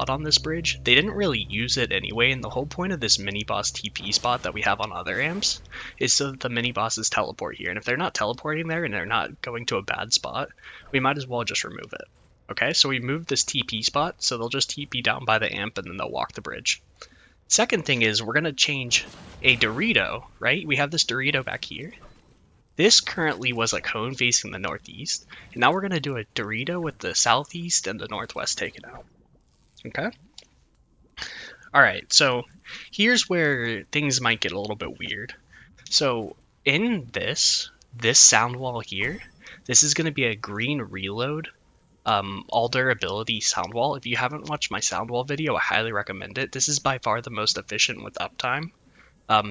on this bridge. They didn't really use it anyway, and the whole point of this mini boss TP spot that we have on other amps is so that the mini bosses teleport here. And if they're not teleporting there and they're not going to a bad spot, we might as well just remove it. Okay, so we moved this TP spot, so they'll just TP down by the amp and then they'll walk the bridge. Second thing is we're going to change a Dorito, right? We have this Dorito back here. This currently was a cone facing the northeast, and now we're going to do a Dorito with the southeast and the northwest taken out. Okay? Alright, so here's where things might get a little bit weird. So in this sound wall here, this is going to be a green reload, all durability sound wall. If you haven't watched my sound wall video, I highly recommend it. This is by far the most efficient with uptime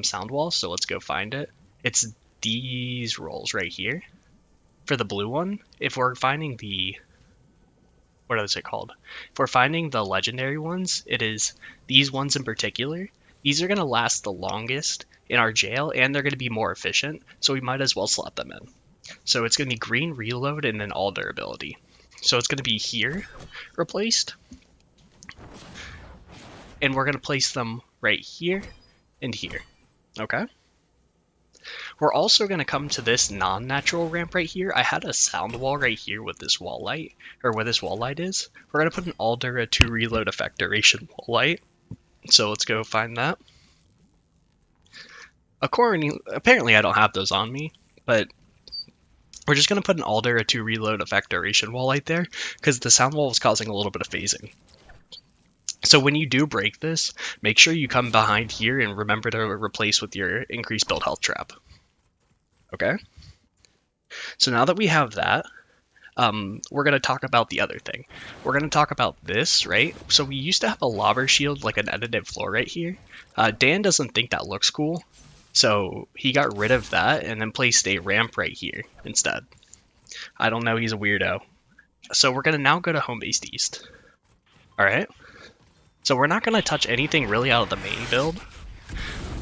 sound wall, so let's go find it. It's these rolls right here. For the blue one, if we're finding the... what is it called? If we're finding the legendary ones, it is these ones in particular. These are going to last the longest in our jail, and they're going to be more efficient, so we might as well slot them in. So it's going to be green reload and then all durability. So it's going to be here replaced. And we're going to place them right here and here. Okay? We're also going to come to this non-natural ramp right here. I had a sound wall right here with this wall light, or where this wall light is. We're going to put an Aldera 2 reload effect duration wall light. So let's go find that. Apparently I don't have those on me, but we're just going to put an Aldera 2 reload effect duration wall light there, because the sound wall was causing a little bit of phasing. So when you do break this, make sure you come behind here and remember to replace with your increased build health trap. Okay? So now that we have that, we're going to talk about the other thing. We're going to talk about this, right? So we used to have a lava shield, like an edited floor right here. Dan doesn't think that looks cool, so he got rid of that and then placed a ramp right here instead. I don't know, he's a weirdo. So we're going to now go to home based east. Alright? So we're not going to touch anything really out of the main build,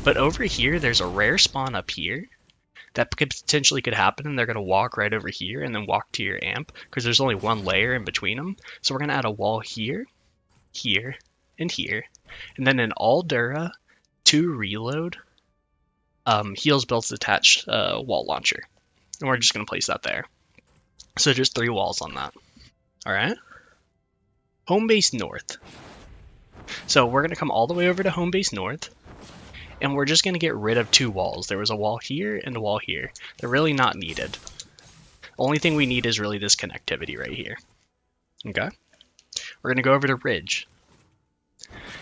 but over here there's a rare spawn up here that potentially could happen, and they're going to walk right over here and then walk to your amp, because there's only one layer in between them. So we're going to add a wall here, here, and here, and then an Aldera 2 reload heals builds attached wall launcher. And we're just going to place that there. So just 3 walls on that. Alright? Home base north. So we're going to come all the way over to home base north, and we're just going to get rid of 2 walls. There was a wall here and a wall here. They're really not needed. Only thing we need is really this connectivity right here. Okay? We're going to go over to ridge.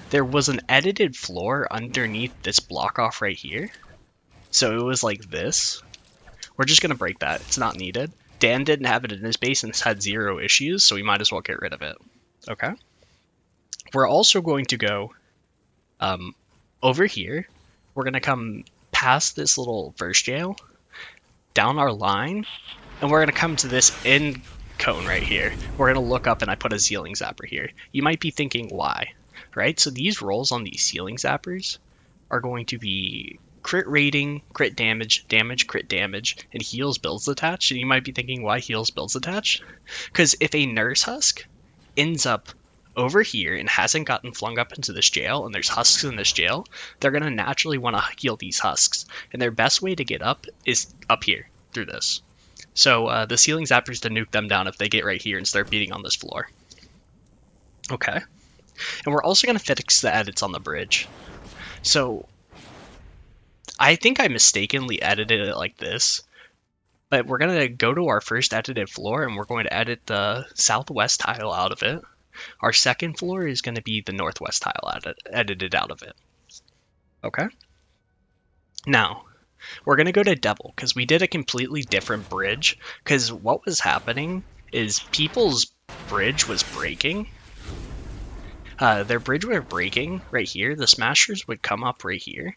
There was an edited floor underneath this block off right here. So it was like this. We're just going to break that. It's not needed. Dan didn't have it in his base and it's had 0 issues, so we might as well get rid of it. Okay? We're also going to go over here. We're going to come past this little first jail, down our line, and we're going to come to this end cone right here. We're going to look up and I put a ceiling zapper here. You might be thinking why, right? So these rolls on these ceiling zappers are going to be crit rating, crit damage, damage, crit damage, and heals builds attached. And you might be thinking why heals builds attached? Because if a nurse husk ends up over here and hasn't gotten flung up into this jail, and there's husks in this jail, they're going to naturally want to heal these husks. And their best way to get up is up here, through this. So the ceiling zappers to nuke them down if they get right here and start beating on this floor. Okay. And we're also going to fix the edits on the bridge. So I think I mistakenly edited it like this, but we're going to go to our first edited floor and we're going to edit the southwest tile out of it. Our second floor is going to be the northwest tile edited out of it. Okay? Now, we're going to go to Devil, because we did a completely different bridge, because what was happening is people's bridge was breaking. Their bridge was breaking right here. The smashers would come up right here,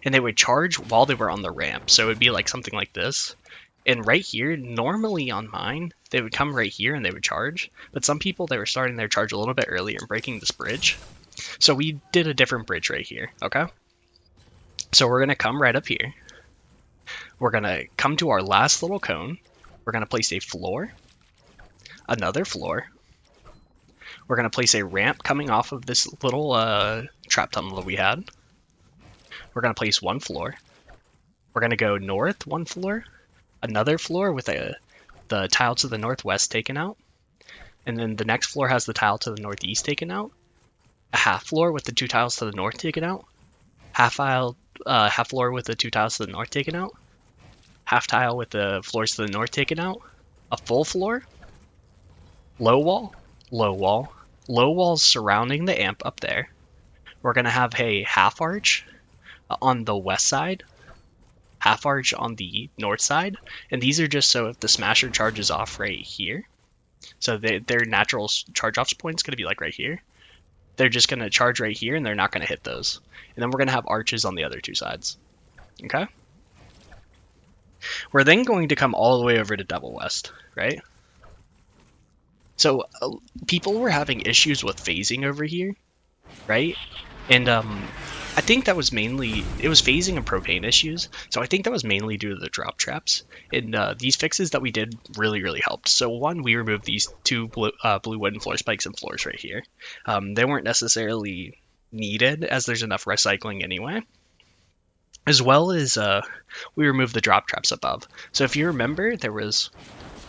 and they would charge while they were on the ramp. So it would be like something like this. And right here, normally on mine, they would come right here and they would charge. But some people, they were starting their charge a little bit earlier and breaking this bridge. So we did a different bridge right here, okay? So we're going to come right up here. We're going to come to our last little cone. We're going to place a floor, another floor, We're going to place a ramp coming off of this little trap tunnel that we had. We're going to place one floor. We're going to go north one floor, another floor with the tile to the northwest taken out, and then the next floor has the tile to the northeast taken out, a half floor with the 2 tiles to the north taken out, half floor with the 2 tiles to the north taken out, half tile with the floors to the north taken out, a full floor, low wall, low wall, low walls surrounding the amp up there. We're going to have a half arch on the west side, half arch on the north side, and these are just so if the smasher charges off right here, so their natural charge off point is going to be like right here, they're just going to charge right here and they're not going to hit those. And then we're going to have arches on the other 2 sides. Okay? We're then going to come all the way over to Devil West, right? So people were having issues with phasing over here, right? And I think that was mainly, it was phasing and propane issues. So I think that was mainly due to the drop traps. And these fixes that we did really helped. So one, we removed these 2 blue wooden floor spikes and floors right here. They weren't necessarily needed as there's enough recycling anyway. As well as we removed the drop traps above. So if you remember, there was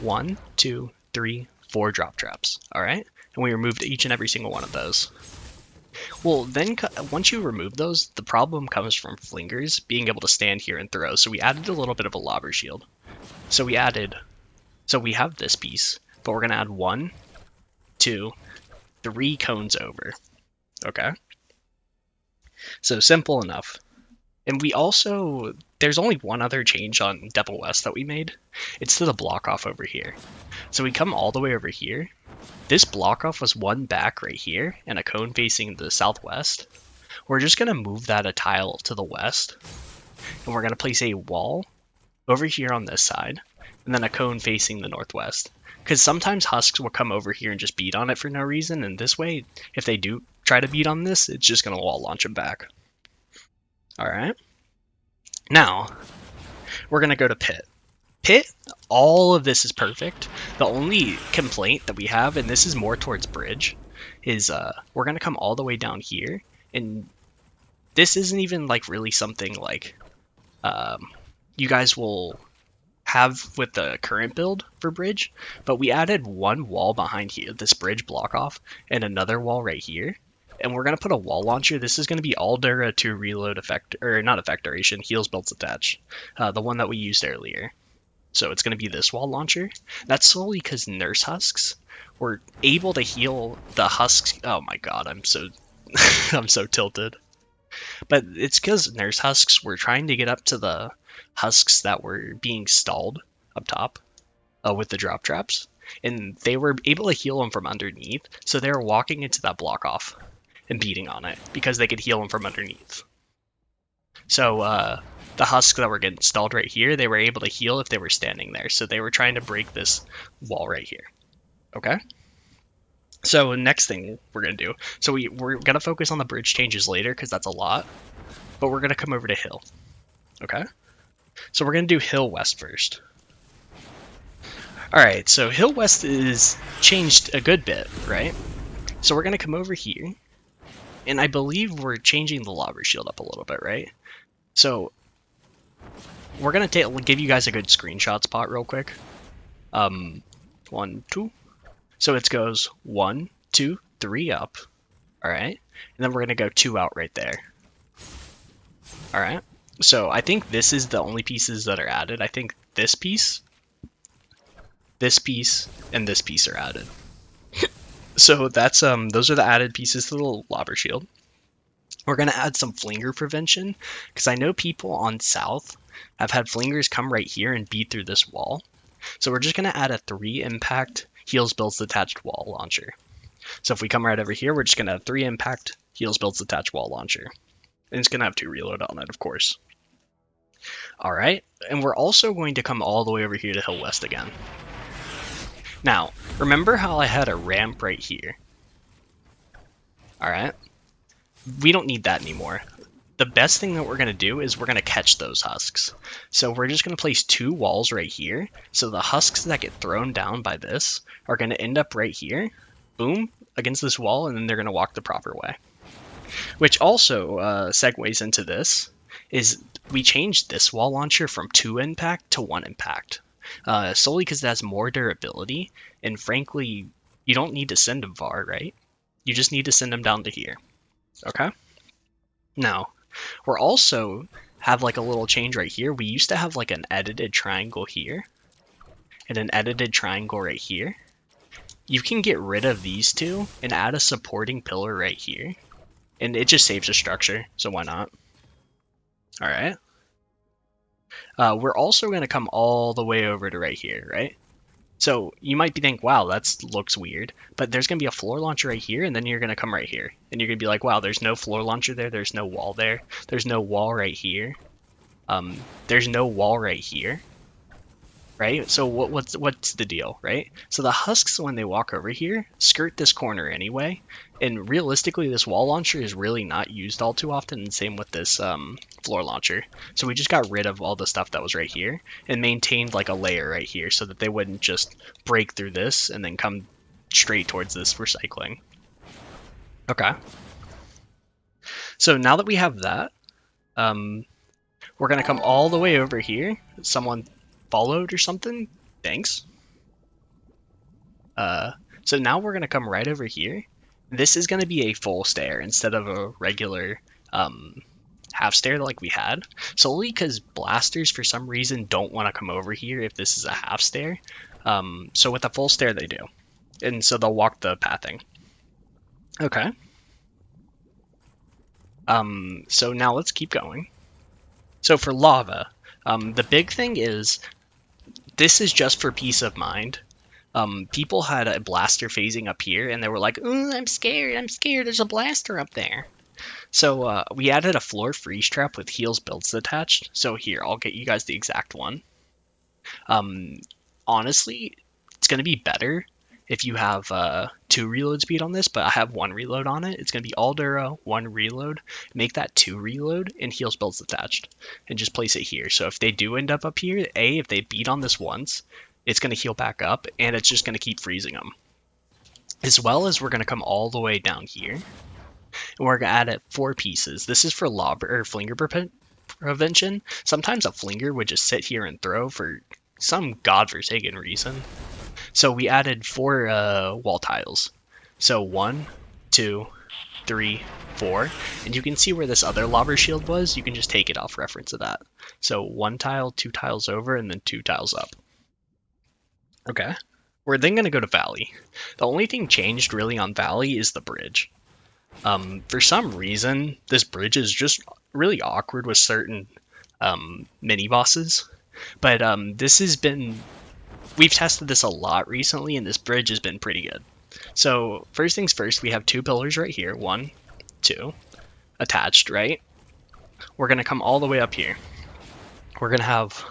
1, 2, 3, 4 drop traps, all right? And we removed each and every single one of those. Well, then once you remove those, the problem comes from flingers being able to stand here and throw. So we added a little bit of a lobber shield. So we have this piece, but we're gonna add 1, 2, 3 cones over. Okay. So simple enough. And we also, there's only one other change on Devil West that we made. It's to the block off over here. So we come all the way over here. This block off was 1 back right here and a cone facing the southwest. We're just going to move that a tile to the west. And we're going to place a wall over here on this side and then a cone facing the northwest. Because sometimes husks will come over here and just beat on it for no reason. And this way, if they do try to beat on this, it's just going to wall launch them back. Alright, now we're going to go to pit. Pit, all of this is perfect. The only complaint that we have, and this is more towards bridge, is we're going to come all the way down here, and this isn't even like really something like you guys will have with the current build for bridge, but we added 1 wall behind here, this bridge block off, and another wall right here. And we're going to put a wall launcher. This is going to be Aldera to reload effect, or not effect duration, heals builds attached. The one that we used earlier. So it's going to be this wall launcher. That's solely because nurse husks were able to heal the husks. Oh my god, I'm so I'm so tilted. But it's because nurse husks were trying to get up to the husks that were being stalled up top with the drop traps. And they were able to heal them from underneath. So they were walking into that block off and beating on it because they could heal them from underneath. So the husks that were getting stalled right here, they were able to heal if they were standing there. So they were trying to break this wall right here. Okay? So next thing we're going to do, so we're going to focus on the bridge changes later because that's a lot. But we're going to come over to hill. Okay? So we're going to do hill west first. Alright, so hill west is changed a good bit, right? So we're going to come over here. And I believe we're changing the lobber shield up a little bit, right? So we're going to give you guys a good screenshot spot real quick. 1, 2. So it goes 1, 2, 3 up. All right. And then we're going to go 2 out right there. All right. So I think this is the only pieces that are added. I think this piece, and this piece are added. So that's those are the added pieces to the lobber shield. We're going to add some flinger prevention because I know people on south have had flingers come right here and beat through this wall. So we're just going to add a 3 impact heals builds detached wall launcher. So if we come right over here, we're just going to have 3 impact heals builds detached wall launcher. And it's going to have 2 reload on it, of course. All right. And we're also going to come all the way over here to hill west again. Now, remember how I had a ramp right here? Alright? We don't need that anymore. The best thing that we're going to do is we're going to catch those husks. So we're just going to place 2 walls right here. So the husks that get thrown down by this are going to end up right here. boom, against this wall, and then they're going to walk the proper way. Which also segues into this, is we changed this wall launcher from 2 impact to 1 impact. Solely because it has more durability, and frankly, you don't need to send them far, right? You just need to send them down to here. Okay? Now, we're also have like a little change right here. We used to have like an edited triangle here, and an edited triangle right here. You can get rid of these two and add a supporting pillar right here, and it just saves the structure, so why not? Alright. We're also going to come all the way over to right here, right? So you might be thinking, wow, that looks weird, but there's going to be a floor launcher right here, and then you're going to come right here, and you're going to be like, wow, there's no floor launcher there, there's no wall there, there's no wall right here, there's no wall right here, right? So what's the deal, right? So the husks, when they walk over here, skirt this corner anyway, and realistically, this wall launcher is really not used all too often, and same with this floor launcher. So we just got rid of all the stuff that was right here and maintained like a layer right here so that they wouldn't just break through this and then come straight towards this recycling. Okay. So now that we have that, we're going to come all the way over here. Someone followed or something? Thanks. So now we're going to come right over here. This is going to be a full stair instead of a regular half stair like we had. Solely because blasters, for some reason, don't want to come over here if this is a half stair. So with a full stair, they do. And so they'll walk the pathing. Okay. So now let's keep going. So for lava, the big thing is this is just for peace of mind. People had a blaster phasing up here, and they were like, I'm scared, there's a blaster up there. So we added a floor freeze trap with heals builds attached. So here, I'll get you guys the exact one. Honestly, it's going to be better if you have 2 reload speed on this, but I have 1 reload on it. It's going to be all dura, 1 reload. Make that 2 reload and heals builds attached, and just place it here. So if they do end up here, if they beat on this once, it's going to heal back up, and it's just going to keep freezing them. As well as we're going to come all the way down here, and we're going to add it 4 pieces. This is for lob or flinger prevention. Sometimes a flinger would just sit here and throw for some godforsaken reason. So we added 4 wall tiles. So 1, 2, 3, 4. And you can see where this other lobber shield was. You can just take it off reference of that. So 1 tile, 2 tiles over, and then 2 tiles up. Okay. We're then going to go to Valley. The only thing changed really on Valley is the bridge. For some reason, this bridge is just really awkward with certain mini bosses. But this has been... We've tested this a lot recently, and this bridge has been pretty good. So first things first, we have 2 pillars right here. 1, 2, attached, right? We're going to come all the way up here. We're going to have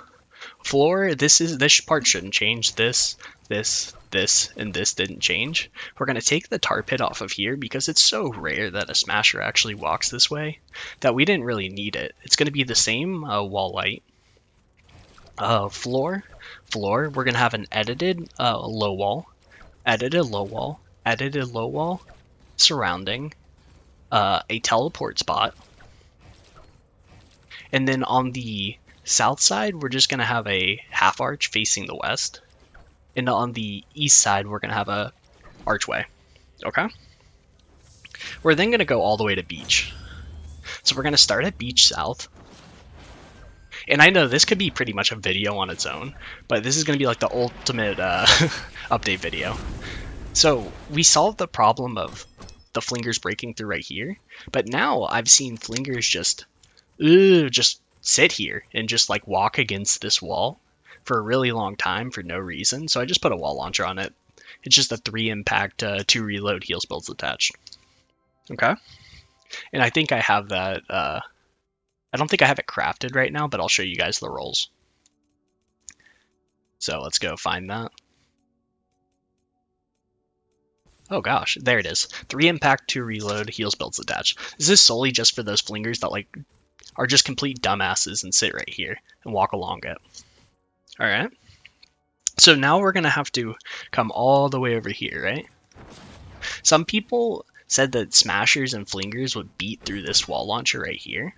floor. This part shouldn't change. This, and this didn't change. We're going to take the tar pit off of here because it's so rare that a smasher actually walks this way that we didn't really need it. It's going to be the same wall light. Floor, we're going to have an edited low wall, edited low wall, edited low wall, surrounding, a teleport spot. And then on the south side, we're just going to have a half arch facing the west. And on the east side, we're going to have a archway. Okay? We're then going to go all the way to beach. So we're going to start at beach south. And I know this could be pretty much a video on its own, but this is going to be like the ultimate update video. So we solved the problem of the flingers breaking through right here, but now I've seen flingers just sit here and just like walk against this wall for a really long time for no reason. So I just put a wall launcher on it. It's just a 3 impact, 2 reload heals builds attached. Okay. And I think I have that, I don't think I have it crafted right now, but I'll show you guys the rolls. So let's go find that. Oh gosh, there it is. 3 impact, 2 reload, heals builds attached. This is solely just for those flingers that like are just complete dumbasses and sit right here and walk along it. Alright. So now we're going to have to come all the way over here, right? Some people said that smashers and flingers would beat through this wall launcher right here.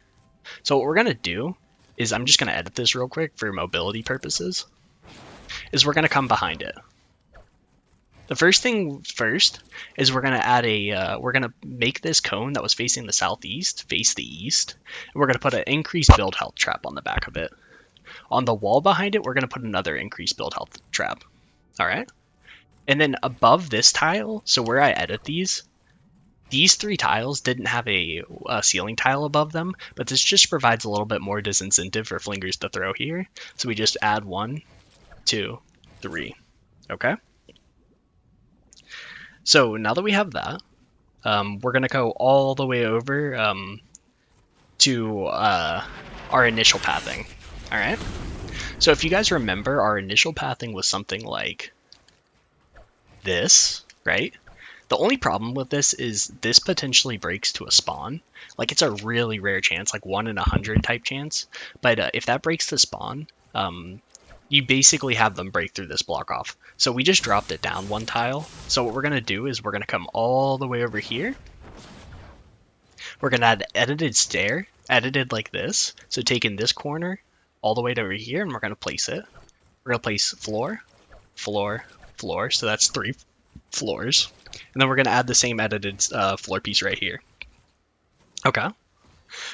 So what we're going to do is, I'm just going to edit this real quick for mobility purposes, is we're going to come behind it. The first thing first is we're going to add we're going to make this cone that was facing the southeast face the east. And we're going to put an increased build health trap on the back of it. On the wall behind it, we're going to put another increased build health trap. All right. And then above this tile, so where I edit these 3 tiles didn't have a ceiling tile above them, but this just provides a little bit more disincentive for flingers to throw here. So we just add 1, 2, 3. Okay. So now that we have that, we're going to go all the way over to our initial pathing. All right. So if you guys remember, our initial pathing was something like this, right? The only problem with this is this potentially breaks to a spawn. Like, it's a really rare chance, like 1 in 100 type chance. But if that breaks the spawn, you basically have them break through this block off. So we just dropped it down 1 tile. So what we're going to do is we're going to come all the way over here. We're going to add edited stair, edited like this. So taking this corner all the way to over here, and we're going to place it. We're going to place floor, floor, floor. So that's 3 floors. And then we're going to add the same edited floor piece right here. Okay.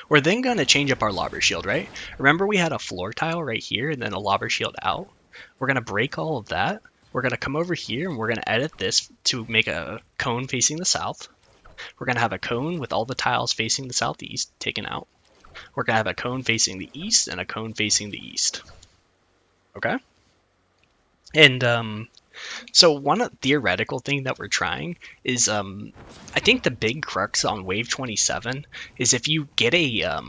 We're then going to change up our lobber shield, right? Remember we had a floor tile right here and then a lobber shield out. We're going to break all of that. We're going to come over here and we're going to edit this to make a cone facing the south. We're going to have a cone with all the tiles facing the southeast taken out. We're going to have a cone facing the east and a cone facing the east. Okay? And so one theoretical thing that we're trying is, I think the big crux on Wave 27 is if you get a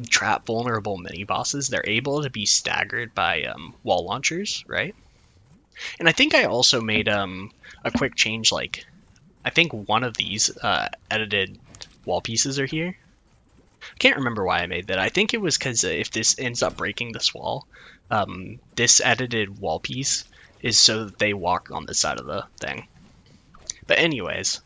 trap vulnerable mini bosses, they're able to be staggered by wall launchers, right? And I think I also made a quick change, like I think one of these edited wall pieces are here. I can't remember why I made that. I think it was because if this ends up breaking this wall, this edited wall piece is so that they walk on this side of the thing. But anyways,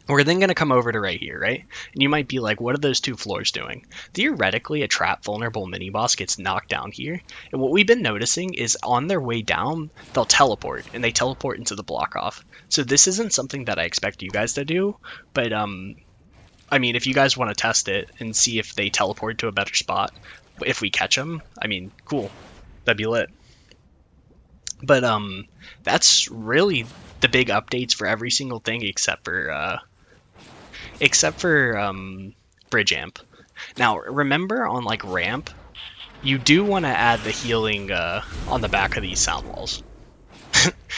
we're then going to come over to right here, right? And you might be like, what are those 2 floors doing? Theoretically, a trap vulnerable mini boss gets knocked down here. And what we've been noticing is on their way down, they'll teleport, and they teleport into the block off. So this isn't something that I expect you guys to do, but I mean, if you guys want to test it and see if they teleport to a better spot, if we catch them, I mean, cool. That'd be lit. But that's really the big updates for every single thing except for bridge amp. Now remember on like ramp, you do want to add the healing on the back of these sound walls.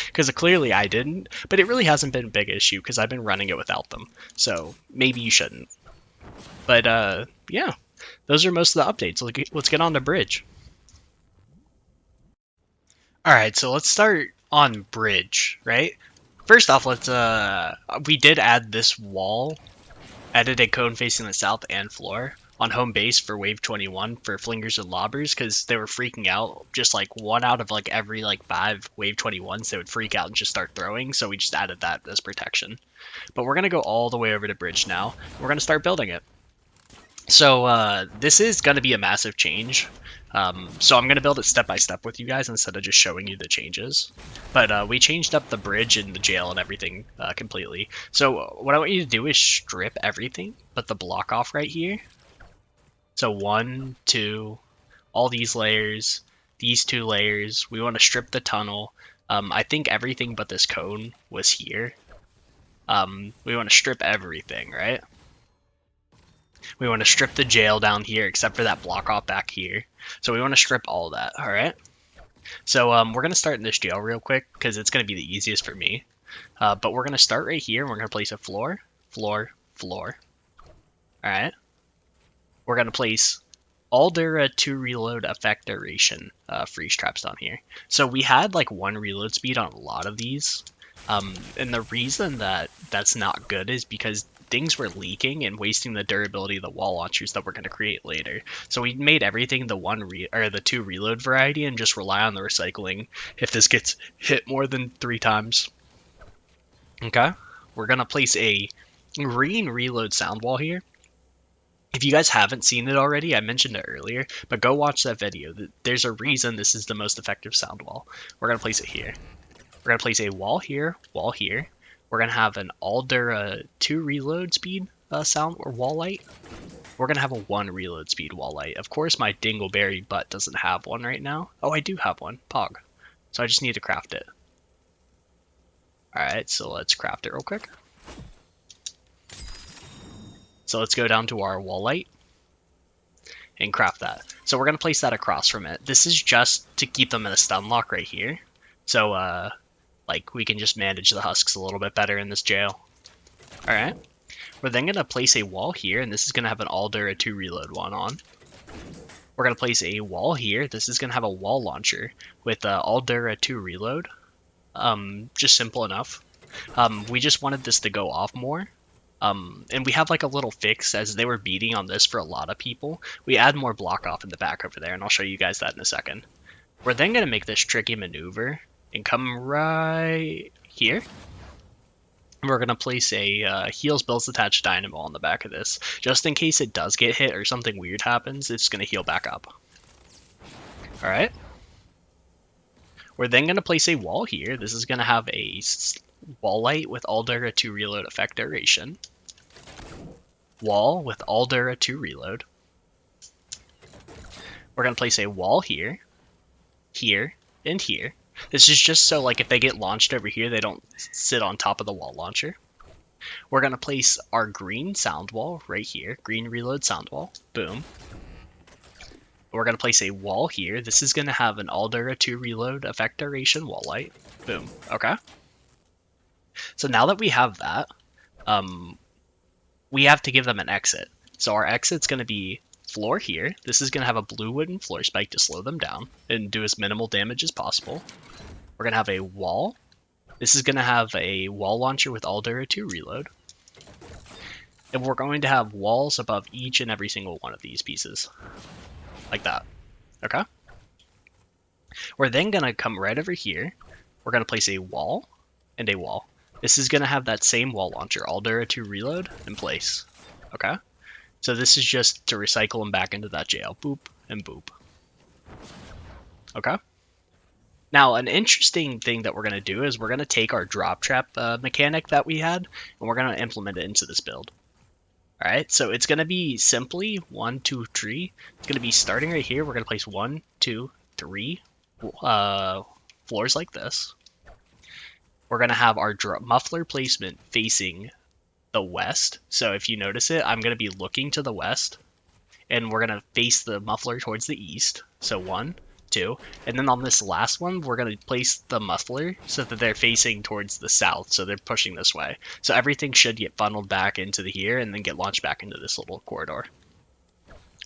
Because clearly I didn't, but it really hasn't been a big issue because I've been running it without them. So maybe you shouldn't. But yeah, those are most of the updates. Let's get on to bridge. Alright, so let's start on bridge, right? First off, let's we did add this wall, edited cone facing the south and floor on home base for wave 21 for flingers and lobbers because they were freaking out. Just like 1 out of like every like 5 wave 21s, they would freak out and just start throwing, so we just added that as protection. But we're gonna go all the way over to bridge now. We're gonna start building it. So this is gonna be a massive change. So I'm going to build it step by step with you guys instead of just showing you the changes. But we changed up the bridge and the jail and everything completely. So what I want you to do is strip everything but the block off right here. So 1, 2, all these layers, these 2 layers. We want to strip the tunnel. I think everything but this cone was here. We want to strip everything, right? We want to strip the jail down here except for that block off back here. So we want to strip all that, alright? So we're going to start in this jail real quick because it's going to be the easiest for me. But we're going to start right here and we're going to place a floor, floor, floor. Alright? We're going to place Aldera to reload effect duration freeze traps down here. So we had like 1 reload speed on a lot of these. And the reason that that's not good is because things were leaking and wasting the durability of the wall launchers that we're going to create later. So we made everything the 2 reload variety and just rely on the recycling if this gets hit more than 3 times. Okay, we're going to place a green reload sound wall here. If you guys haven't seen it already, I mentioned it earlier, but go watch that video. There's a reason this is the most effective sound wall. We're going to place it here. We're going to place a wall here, wall here. We're going to have an Aldera 2 reload speed sound or wall light. We're going to have a 1 reload speed wall light. Of course, my dingleberry butt doesn't have one right now. Oh, I do have one. Pog. So I just need to craft it. Alright, so let's craft it real quick. So let's go down to our wall light and craft that. So we're going to place that across from it. This is just to keep them in a stun lock right here. So, like, we can just manage the husks a little bit better in this jail. Alright. We're then going to place a wall here, and this is going to have an Aldera 2 reload one on. We're going to place a wall here. This is going to have a wall launcher with Aldera 2 reload. Just simple enough. We just wanted this to go off more. And we have like a little fix as they were beating on this for a lot of people. We add more block off in the back over there, and I'll show you guys that in a second. We're then going to make this tricky maneuver and come right here. We're going to place a heals builds attached dynamo on the back of this. Just in case it does get hit or something weird happens, it's going to heal back up. Alright. We're then going to place a wall here. This is going to have a wall light with Aldera 2 reload effect duration. Wall with Aldera 2 reload. We're going to place a wall here, here, and here. This is just so like if they get launched over here, they don't sit on top of the wall launcher. We're going to place our green sound wall right here. Green reload sound wall. Boom. We're going to place a wall here. This is going to have an Aldera 2 reload effect duration wall light. Boom. Okay. So now that we have that, we have to give them an exit. So our exit's going to be floor here. This is going to have a blue wooden floor spike to slow them down and do as minimal damage as possible. We're going to have a wall. This is going to have a wall launcher with Aldera 2 reload. And we're going to have walls above each and every single one of these pieces. Like that. Okay? We're then going to come right over here. We're going to place a wall and a wall. This is going to have that same wall launcher, Aldera 2 reload, in place. Okay? So this is just to recycle them back into that jail. Boop and boop. Okay? Now, an interesting thing that we're going to do is we're going to take our drop trap mechanic that we had, and we're going to implement it into this build. Alright, so it's going to be simply 1, 2, 3. It's going to be starting right here. We're going to place 1, 2, 3 floors like this. We're going to have our muffler placement facing the west. So if you notice it, I'm going to be looking to the west, and we're going to face the muffler towards the east. So 1, 2, and then on this last one, we're going to place the muffler so that they're facing towards the south, so they're pushing this way. So everything should get funneled back into here and then get launched back into this little corridor.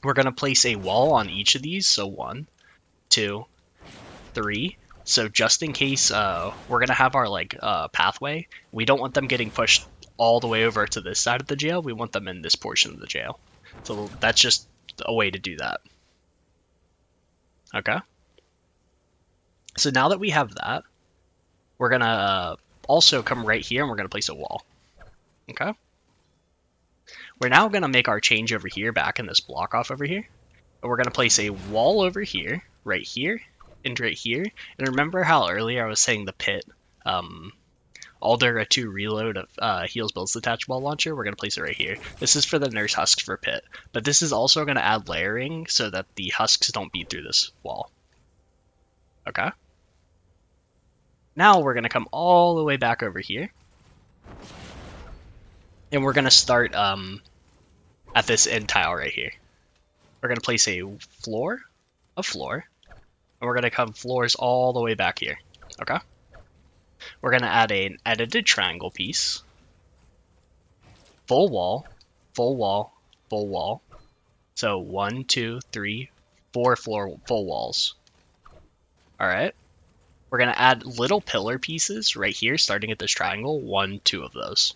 We're going to place a wall on each of these, so 1, 2, 3. So just in case we're going to have our pathway, we don't want them getting pushed all the way over to this side of the jail. We want them in this portion of the jail. So that's just a way to do that. Okay. So now that we have that, we're going to also come right here and we're going to place a wall. Okay. We're now going to make our change over here back in this block off over here. And we're going to place a wall over here, right here, and right here. And remember how earlier I was saying the pit, Aldera 2 reload of heals builds detached wall launcher? We're going to place it right here. This is for the nurse husks for pit. But this is also going to add layering so that the husks don't beat through this wall. Okay. Now we're going to come all the way back over here. And we're going to start at this end tile right here. We're going to place a floor, and we're going to come floors all the way back here. Okay. We're going to add an edited triangle piece. Full wall, full wall, full wall. So 1, 2, 3, 4 full walls. Alright. We're going to add little pillar pieces right here, starting at this triangle. 1, 2 of those.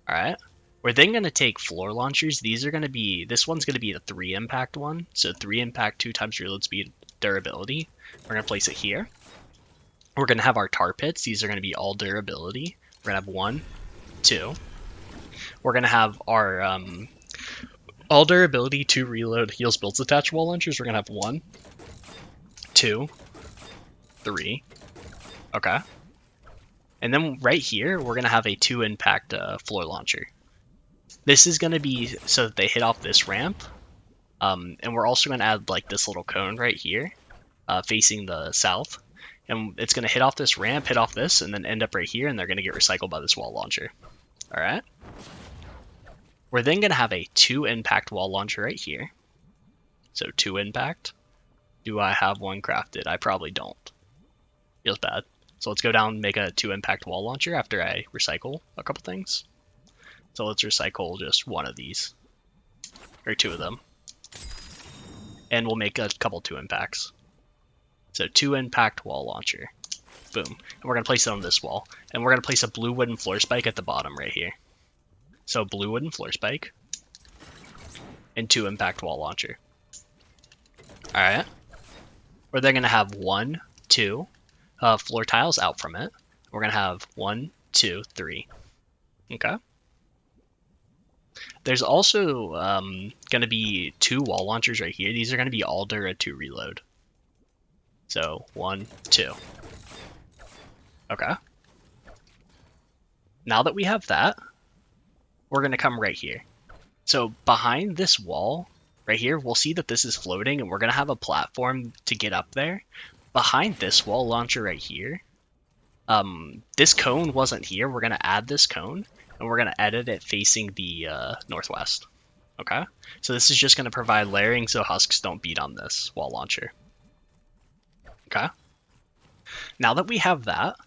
Alright. We're then going to take floor launchers. These are going to be, this one's going to be a 3 impact one. So 3 impact, 2 times reload speed, durability. We're going to place it here. We're going to have our tar pits. These are going to be all durability. We're gonna have 1, 2. We're gonna have our all durability, 2 reload, heals, builds attached wall launchers. We're gonna have 1, 2, 3. Okay. And then right here, we're gonna have a 2 impact floor launcher. This is gonna be so that they hit off this ramp. And we're also gonna add like this little cone right here, facing the south. And it's gonna hit off this ramp, hit off this, and then end up right here, and they're gonna get recycled by this wall launcher. Alright? We're then gonna have a 2 impact wall launcher right here. So 2 impact. Do I have one crafted? I probably don't. Feels bad. So let's go down and make a 2 impact wall launcher after I recycle a couple things. So let's recycle just one of these. Or 2 of them. And we'll make a couple 2 impacts. So 2 impact wall launcher. Boom. And we're going to place it on this wall. And we're going to place a blue wooden floor spike at the bottom right here. So blue wooden floor spike. And 2 impact wall launcher. Alright. We're then going to have 1, 2 floor tiles out from it. We're going to have 1, 2, 3. Okay. There's also going to be 2 wall launchers right here. These are going to be all Dura 2 reload. So 1, 2. Okay. Now that we have that, we're going to come right here. So behind this wall right here, we'll see that this is floating, and we're going to have a platform to get up there. Behind this wall launcher right here, this cone wasn't here. We're going to add this cone, and we're going to edit it facing the northwest. Okay? So this is just going to provide layering so husks don't beat on this wall launcher. Okay? Now that we have that,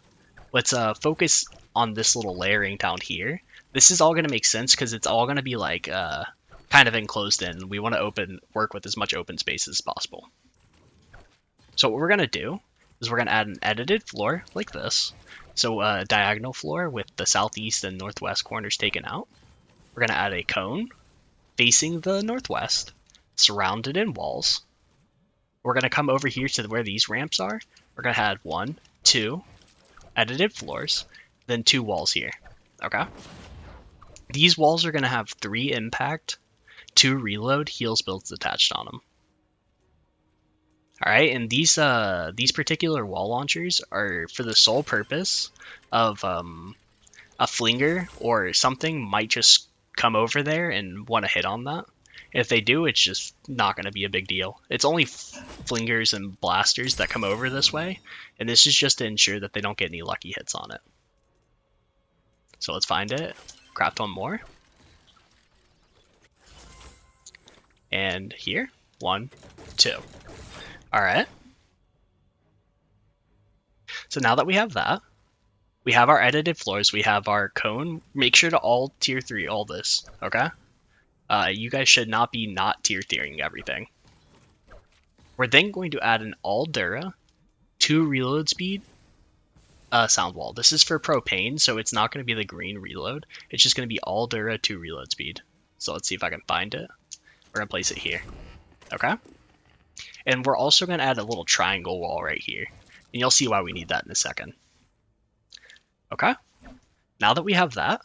let's focus on this little layering down here. This is all going to make sense because it's all going to be like kind of enclosed in. We want to work with as much open space as possible. So what we're going to do is we're going to add an edited floor like this. So a diagonal floor with the southeast and northwest corners taken out. We're going to add a cone facing the northwest, surrounded in walls. We're going to come over here to where these ramps are. We're going to add 1, 2 edited floors, then 2 walls here. Okay? These walls are going to have 3 impact, 2 reload, heals, builds attached on them. Alright, and these particular wall launchers are for the sole purpose of a flinger or something might just come over there and want to hit on that. If they do, it's just not going to be a big deal. It's only flingers and blasters that come over this way, and this is just to ensure that they don't get any lucky hits on it. So let's find it, craft one more. And here, 1, 2. Alright. So now that we have that, we have our edited floors, we have our cone. Make sure to all tier 3 all this, okay? You guys should not be not tier 3ing everything. We're then going to add an all Dura, 2 reload speed, sound wall. This is for propane, so it's not going to be the green reload. It's just going to be all Dura, 2 reload speed. So let's see if I can find it. We're going to place it here. Okay? And we're also going to add a little triangle wall right here. And you'll see why we need that in a second. Okay? Now that we have that,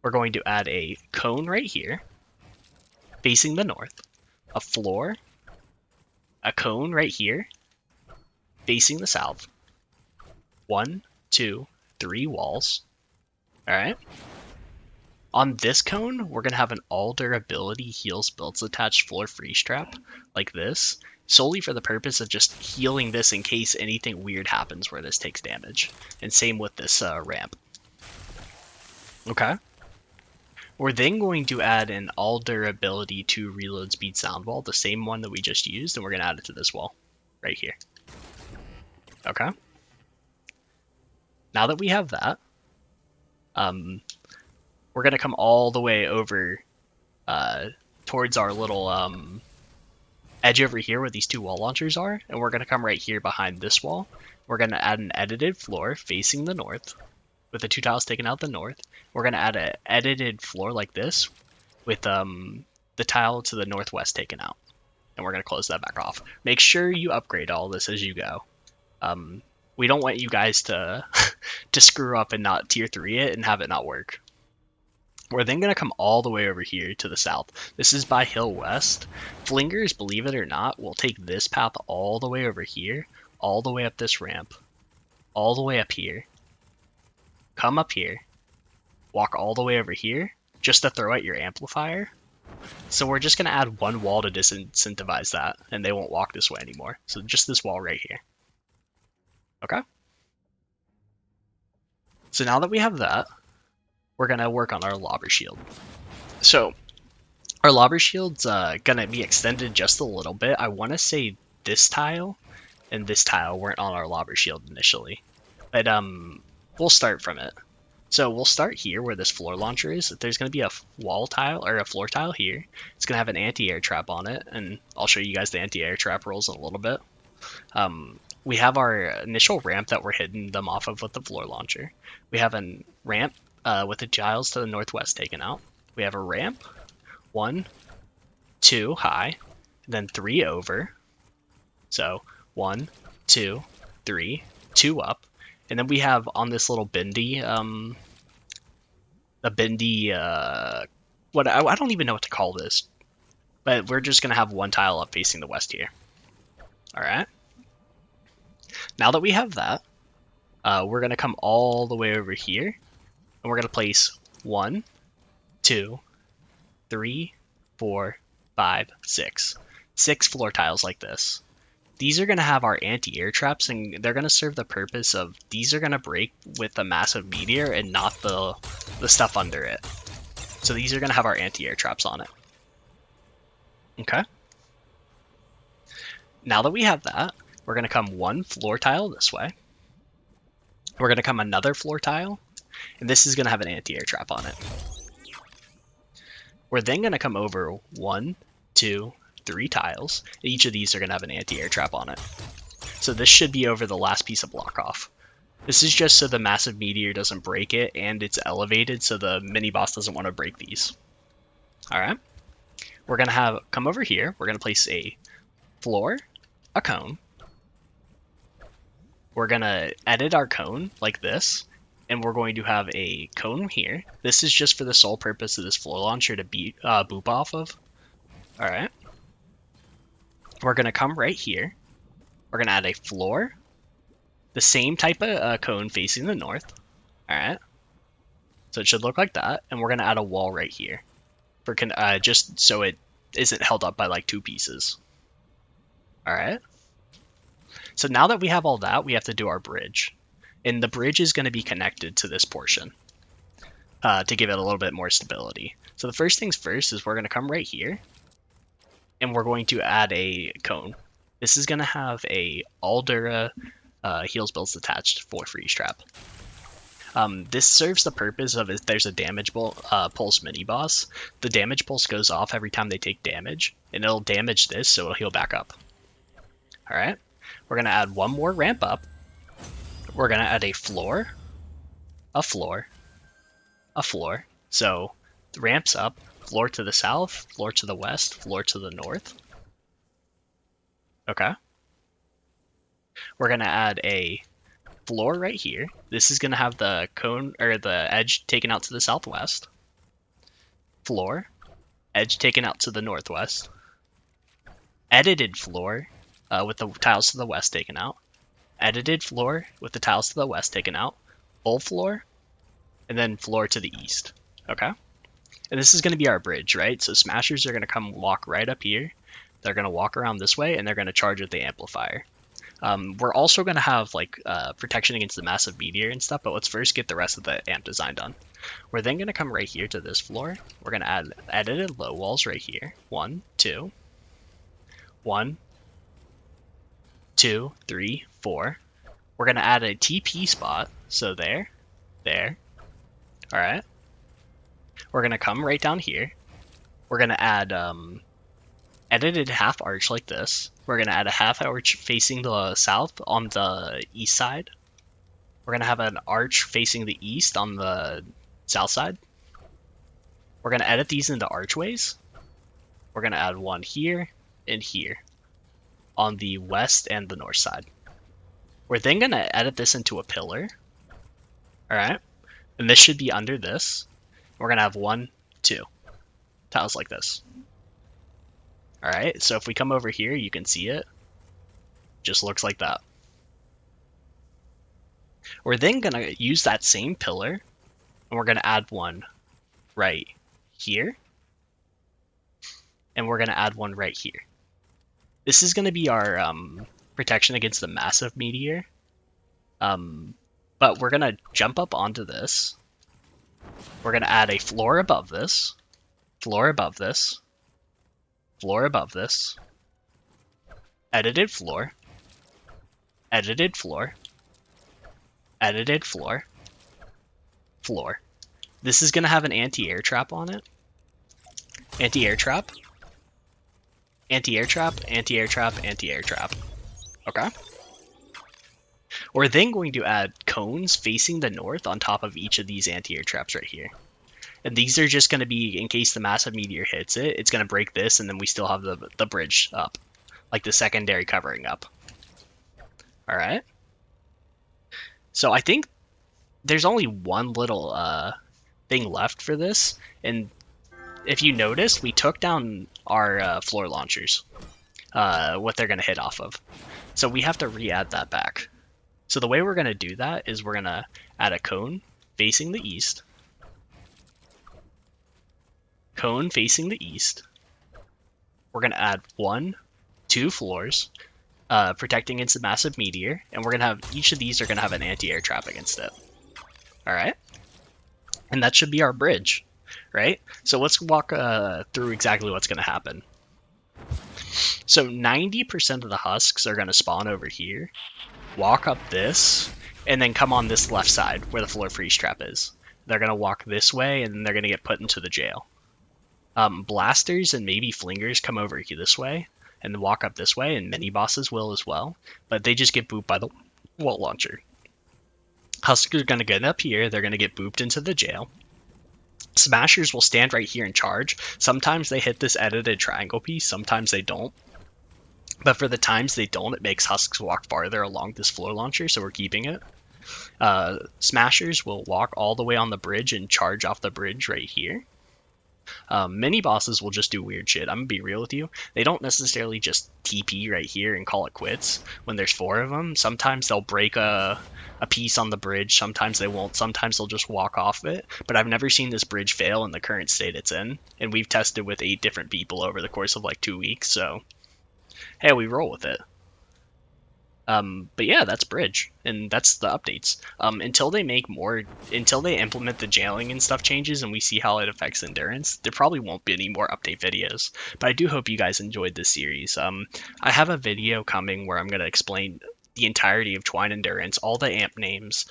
we're going to add a cone right here, facing the north, a floor, a cone right here, facing the south, 1, 2, 3 walls. Alright? On this cone, we're going to have an all durability heals builds attached floor freeze trap, like this, solely for the purpose of just healing this in case anything weird happens where this takes damage. And same with this ramp. Okay? We're then going to add an all durability 2 reload speed sound wall, the same one that we just used, and we're going to add it to this wall, right here. Okay? Now that we have that, we're going to come all the way over towards our little edge over here where these 2 wall launchers are, and we're going to come right here behind this wall. We're going to add an edited floor facing the north, with the 2 tiles taken out the north. We're going to add an edited floor like this, with the tile to the northwest taken out. And we're going to close that back off. Make sure you upgrade all this as you go. We don't want you guys to to screw up and not tier 3 it and have it not work. We're then going to come all the way over here to the south. This is by Hill West. Flingers, believe it or not, will take this path all the way over here, all the way up this ramp, all the way up here, come up here, walk all the way over here, just to throw out your amplifier. So we're just going to add one wall to disincentivize that, and they won't walk this way anymore. So just this wall right here. Okay? So now that we have that, we're going to work on our lobber shield. So our lobber shield's going to be extended just a little bit. I want to say this tile and this tile weren't on our lobber shield initially. But we'll start from it. So we'll start here where this floor launcher is. There's going to be a wall tile or a floor tile here. It's going to have an anti-air trap on it, and I'll show you guys the anti-air trap rules in a little bit. We have our initial ramp that we're hitting them off of with the floor launcher. We have a ramp with the tiles to the northwest taken out. We have a ramp, 1, 2 high, then 3 over. So 1, 2, 3, 2 up. And then we have on this little bendy, I don't even know what to call this, but we're just going to have one tile up facing the west here. All right. Now that we have that, we're going to come all the way over here, and we're going to place 1, 2, 3, 4, 5, 6. 6 floor tiles like this. These are going to have our anti-air traps, and they're going to serve the purpose of these are going to break with a massive meteor and not the stuff under it. So these are going to have our anti-air traps on it. Okay. Now that we have that, we're going to come one floor tile this way. We're going to come another floor tile, and this is going to have an anti-air trap on it. We're then going to come over 1, 2, 3 tiles. Each of these are going to have an anti-air trap on it. So this should be over the last piece of block off. This is just so the massive meteor doesn't break it, and it's elevated so the mini boss doesn't want to break these. Alright. We're going to come over here. We're going to place a floor, a cone. We're going to edit our cone like this, and we're going to have a cone here. This is just for the sole purpose of this floor launcher to boop off of. Alright. We're going to come right here. We're going to add a floor. The same type of cone facing the north. Alright. So it should look like that. And we're going to add a wall right here. For just so it isn't held up by like 2 pieces. Alright. So now that we have all that, we have to do our bridge. And the bridge is going to be connected to this portion. To give it a little bit more stability. So the first things first is we're going to come right here. And we're going to add a cone. This is going to have a Aldura heals builds attached for freeze trap. This serves the purpose of if there's a damage pulse mini boss, the damage pulse goes off every time they take damage, and it'll damage this, so it'll heal back up. Alright, we're going to add one more ramp up. We're going to add a floor, a floor, a floor. So the ramps up, floor to the south, floor to the west, floor to the north. Okay. We're going to add a floor right here. This is going to have the cone or the edge taken out to the southwest. Floor, edge taken out to the northwest. Edited floor with the tiles to the west taken out. Edited floor with the tiles to the west taken out. Full floor, and then floor to the east. Okay? And this is going to be our bridge, right? So smashers are going to come walk right up here. They're going to walk around this way, and they're going to charge with the amplifier. We're also going to have like protection against the massive meteor and stuff, but let's first get the rest of the amp design done. We're then going to come right here to this floor. We're going to add edited low walls right here. 1, 2. 1, 2, 3, 4. We're going to add a TP spot. So there. Alright. We're going to come right down here. We're going to add edited half arch like this. We're going to add a half arch facing the south on the east side. We're going to have an arch facing the east on the south side. We're going to edit these into archways. We're going to add one here and here on the west and the north side. We're then going to edit this into a pillar. All right. And this should be under this. We're going to have 1, 2 tiles like this. All right. So if we come over here, you can see it. Just looks like that. We're then going to use that same pillar, and we're going to add one right here. And we're going to add one right here. This is going to be our protection against the massive meteor. But we're going to jump up onto this. We're going to add a floor above this, floor above this, floor above this, edited floor, edited floor, edited floor, floor. This is going to have an anti-air trap on it. Anti-air trap, anti-air trap, anti-air trap, anti-air trap. Okay. We're then going to add cones facing the north on top of each of these anti-air traps right here. And these are just going to be, in case the massive meteor hits it, it's going to break this, and then we still have the bridge up. Like the secondary covering up. Alright. So I think there's only one little thing left for this. And if you notice, we took down our floor launchers. What they're going to hit off of. So we have to re-add that back. So the way we're going to do that is we're going to add a cone facing the east. Cone facing the east. We're going to add 1, 2 floors, protecting against the massive meteor, and we're going to have, each of these are going to have an anti-air trap against it. Alright? And that should be our bridge, right? So let's walk through exactly what's going to happen. So 90% of the husks are going to spawn over here, walk up this, and then come on this left side where the floor freeze trap is. They're going to walk this way, and then they're going to get put into the jail. Blasters and maybe flingers come over here this way, and then walk up this way, and mini bosses will as well, but they just get booped by the wall launcher. Husks are going to get up here, they're going to get booped into the jail. Smashers will stand right here and charge. Sometimes they hit this edited triangle piece, sometimes they don't. But for the times they don't, it makes husks walk farther along this floor launcher, so we're keeping it. Smashers will walk all the way on the bridge and charge off the bridge right here. Mini bosses will just do weird shit. I'm gonna be real with you. They don't necessarily just TP right here and call it quits when there's 4 of them. Sometimes they'll break a piece on the bridge. Sometimes they won't. Sometimes they'll just walk off it. But I've never seen this bridge fail in the current state it's in. And we've tested with 8 different people over the course of like 2 weeks. So, hey, we roll with it. But yeah, that's bridge, and that's the updates. Until they implement the jailing and stuff changes and we see how it affects endurance, there probably won't be any more update videos. But I do hope you guys enjoyed this series. I have a video coming where I'm going to explain the entirety of Twine Endurance, all the amp names,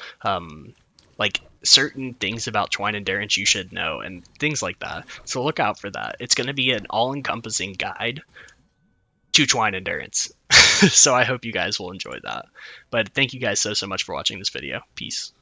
like certain things about Twine Endurance you should know, and things like that. So look out for that. It's going to be an all-encompassing guide to Twine Endurance. So I hope you guys will enjoy that. But thank you guys so much for watching this video. Peace.